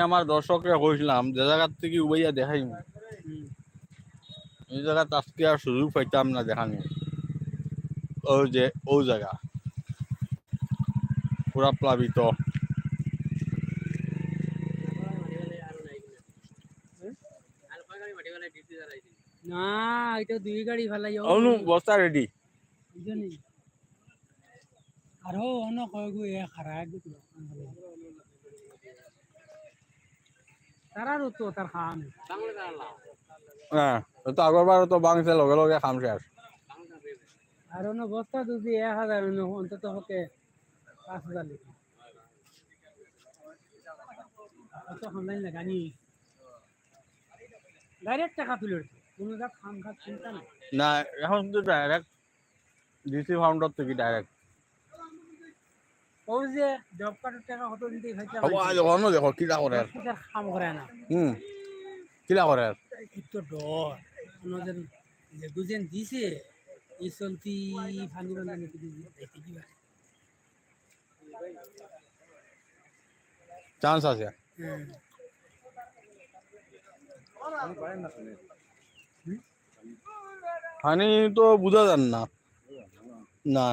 আমার দর্শকরা কইছিলাম যে জায়গার থেকে উবাইয়া দেখাই এই জায়গা আজকে আর সুযোগ পাইতাম না দেখানি ওই যে ও জায়গা পুরা প্লাবিত না এটা দুই গাড়ি ফেলাই অনু বস্তা রেডি আরো অন্য কয়গু এ খারাপ তারারও তো তার খাম হ্যাঁ তো আগরবার তো বাংছে লগে লগে খাম শেষ আর অন্য বস্তা যদি 1000 অন্তত হতে 5000 লিখি অত অনলাইন লাগানি ডাইরেক্ট টাকা তুলে কোনো যা খাম খা চিন্তা নাই না এখন তো ডাইরেক্ট ডিসি ফাউন্ডার থেকে ডাইরেক্ট ওই যে জব কার্ডের টাকা কত দিতে খাইতে অন্য দেখো কিলা করে খাম করে না কিলা করে একটু ডর ওনাদের যে বুঝেন দিছে এই চলতি ফানি বান্ধা নাকি দেখতে কি চান্স আছে হানি তো বুঝা যান না না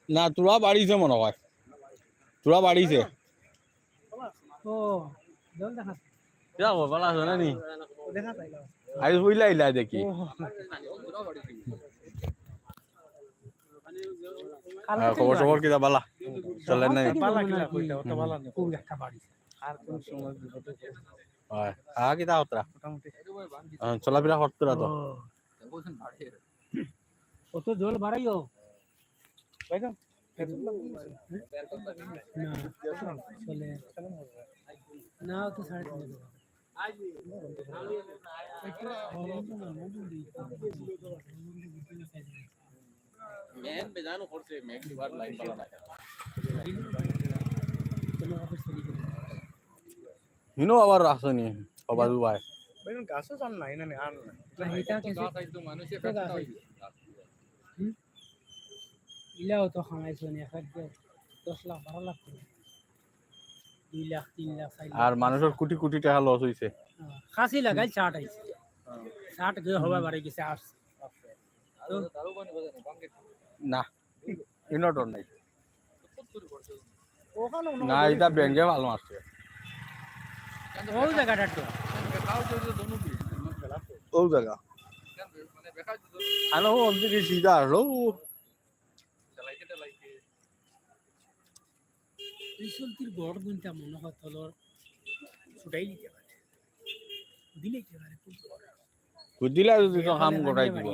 না তোরা বাড়িছে মনে হয় তোরা বাড়িছে ও জল দেখা কিরা বলা আছে না নি দেখা পাইলো আইস বুঝলা ইলা দেখি খবর খবর কিরা বালা চলে নাই বালা কিলা কইতা ওটা বালা না খুব একটা বাড়ি আর কোন সময় বিপদে হয় কিতা হতরা মোটামুটি চলাফেরা করতরা তো কত জল বাড়াইও ভাইজান না তো সাড়ে মেন বেজানো করছে মেঘ দিবার লাইন বালা না হিনো আবার আসনি বাবু ভাই বেগুন গাছও জান নাই না আর না এটা কিছু তো মানুষে কাটতে হয় ইলাও তো খামাইছো নি 10 লাখ 12 লাখ 2 লাখ 3 লাখ 4 লাখ আর মানুষের কোটি কোটি টাকা লস হইছে খাসি লাগাই 60 আইছে 60 গে হবা বাড়ি গেছে আসছে তো না ইনটর নাই ওখানে না এটা ব্যাংকে ভালো আসছে ওই জায়গাটা তো ওই জায়গা আনো অন্তে কি সিধা আসলো রিসুলতির গড় গুনটা মনে হয় তলর ছুটাই নিতে পারে দিলে কি পারে বুঝিলা যদি তো কাম করাই দিব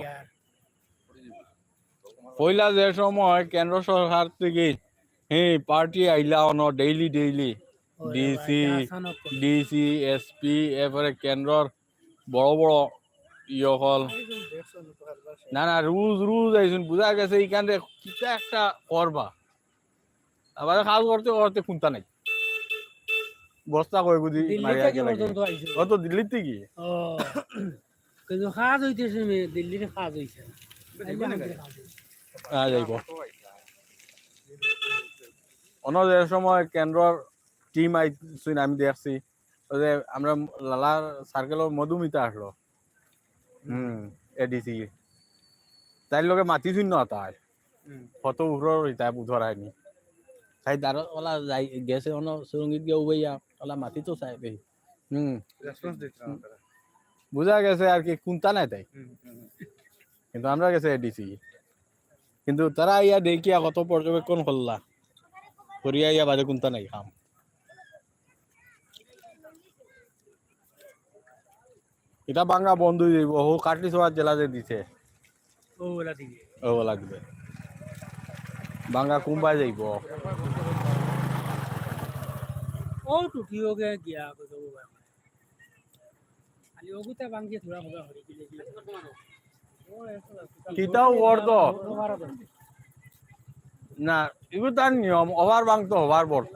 পয়লা যে সময় কেন্দ্র সরকার থেকে party Aila on daily DC SP এরপরে কেন্দ্রর বড় বড় ইয়কল না না রুজ আইসুন বুঝা গেছে এইখানে কিতা একটা করবা আবার কাজ করতে করতে খুনতা নাই বস্তা কই বুঝি ও তো দিল্লি থেকে কিন্তু কাজ হইতেছে দিল্লিতে কাজ হইছে যাইব অন্য যে সময় কেন্দ্রর টিম আইসুন আমি দেখছি যে আমরা লালার সার্কেলের মধুমিতা আসলো এডিসি তাই লগে মাতিছুন না তাই কত উপর তাই ধরায়নি তাই দাঁড়ো ওলা যাই গেছে অন্য সুরঙ্গিত গিয়ে উবাইয়া ওলা মাতি তো চাই দেখি রেসপন্স দিতে না বুঝা গেছে আর কি কোনটা নাই তাই কিন্তু আমরা গেছে এডিসি কিন্তু তারা ইয়া দেখিয়া কত পর্যবেক্ষণ করলা করিয়া ইয়া বাদে কোনটা নাই খাম এটা বাংলা বন্ধ হয়ে যাইব ও কাটলি সবার জেলা যে দিছে ও লাগবে বাংলা কুম্বাই যাইব ও টুকি हो गया गया को तो खाली ओगुता बांगे थोड़ा होगा हरी के लिए কিতাও বর্দ না এগুলো তার নিয়ম ওভার বাংতো ওভার বর্ত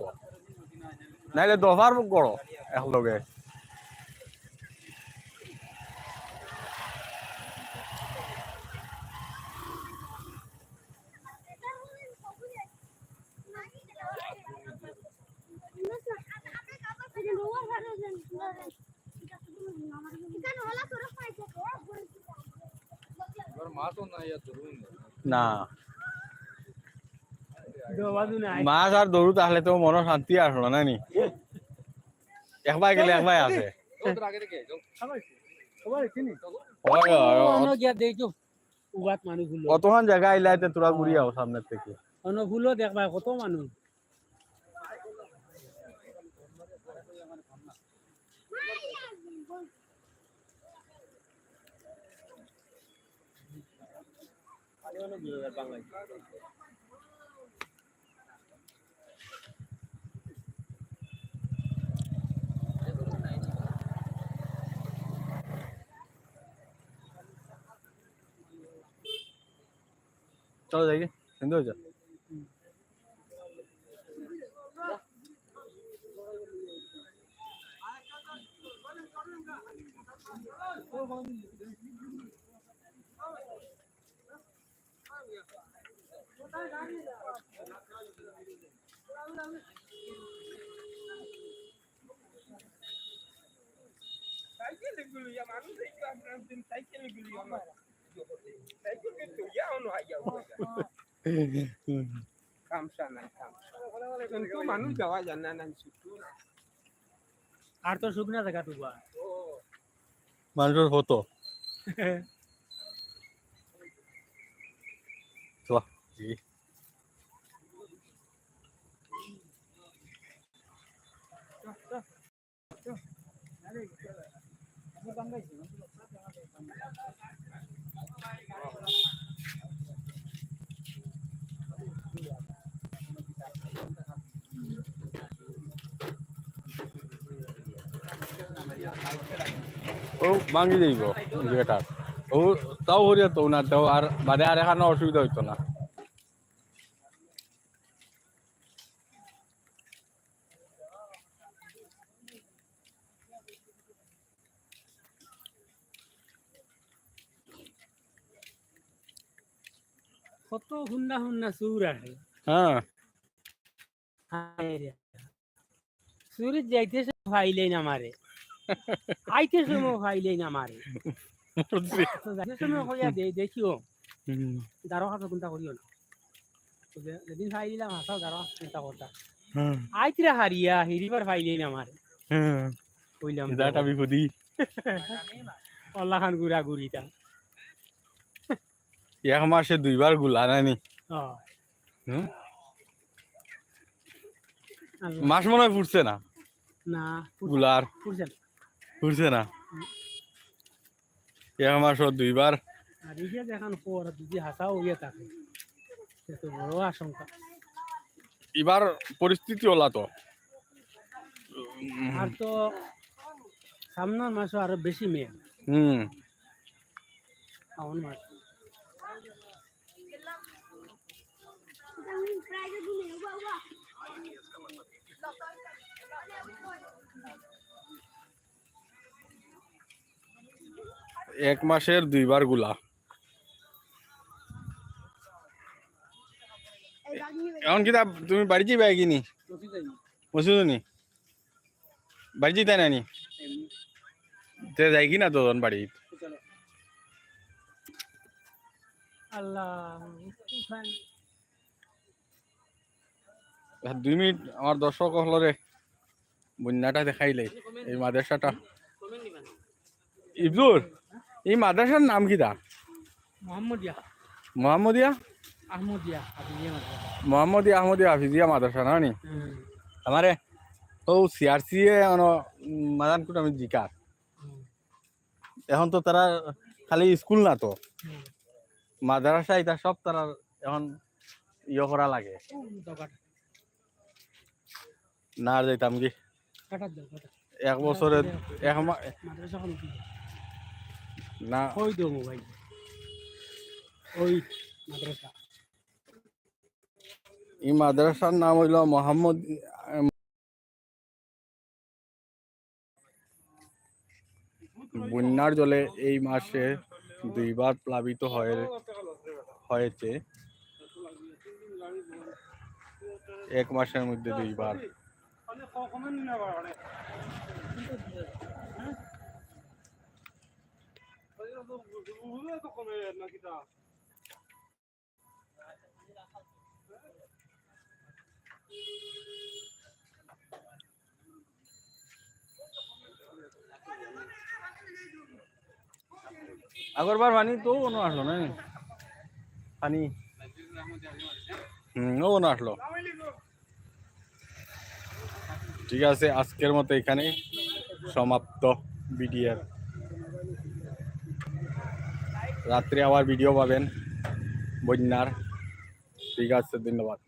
নাইলে দফার করো একলগে না বাজু নাই মাছ আর দৌড়ু তাহলে তো মনে শান্তি আসলো না নি একবার গেলে একবার আছে হয়, হয়, অন গিয়া দেখো উবাত মানুষ গুলো কতক্ষণ জায়গা আইলাইতে তোরা ঘুরি আও সামনের থেকে অন ফুলো দেখবা কত মানুষ চলো যাই সুন্দর হয়েছে মানুষ যাওয়া জানা না আর তো শুকনা জায়গা তুবা মানুষের হতো চলো ও ভাঙি যাইব গেটার ও তাও হরিয়া তো না তাও আর বাদে আর এখানে অসুবিধা হইতো না কত হুন্ডা হুন্ডা সুর আছে হ্যাঁ সুর যাইতেছে ফাইলেই না মারে আইতে সময় ফাইলেই না মারে যাইতে সময় কইয়া দেখিও দারো হাতে চিন্তা করিও না যেদিন ফাইল দিলাম হাসাও দারো চিন্তা করতা আইতিরা হারিয়া হিরিবার ফাইলেই না মারে কইলাম দাটা বিপদি আল্লাহ খান গুড়া গুড়িটা এক মাসে দুইবার গুলা নানি হুম? মাস মনে হয় ফুটছে না না গুলার পুরছেন ফুটছে না এক মাস দুইবার আর এই যে দেখান পর যদি হাসাও হইয়া থাকে সে তো বড় আশঙ্কা এবার পরিস্থিতি ওলা তো আর তো সামনের মাসও আরো বেশি মেয়ে হুম শ্রাবণ মাস এক মাসের দুইবার গুলা এখন কি তুমি বাড়ি যাবে কিনি মসুদনি বাড়ি যেতে নানি তে যাই কি না তো বাড়ি আল্লাহ 2 মিনিট আমার দর্শক হলরে বন্যাটা দেখাইলে এই মাদ্রাসাটা ইবজুর এই মাদ্রাসার নাম কি দা মোহাম্মদিয়া মোহাম্মদিয়া আহমদিয়া আদিয়া মাদ্রাসা মোহাম্মদিয়া আহমদিয়া হাফিজিয়া মাদ্রাসা না নি আমারে ও সিআরসি এ মাদানকুট আমি জিকার এখন তো তারা খালি স্কুল না তো মাদ্রাসা এটা সব তারা এখন ইয়ে করা লাগে না আর যাইতাম কি এক বছরে মাদ্রাসা কোন কি না ওই দো মোবাইল ওই মাদ্রাসা এই মাদ্রাসার নাম হইল মোহাম্মদ বন্যার জলে এই মাসে দুইবার প্লাবিত হয়েছে এক মাসের মধ্যে দুইবার আগরবার পানি তো কোনো আসলো না পানি ও কোনো আসলো ঠিক আছে আজকের মতো এখানে সমাপ্ত ভিডিওর রাত্রে আবার ভিডিও পাবেন বন্যার ঠিক আছে ধন্যবাদ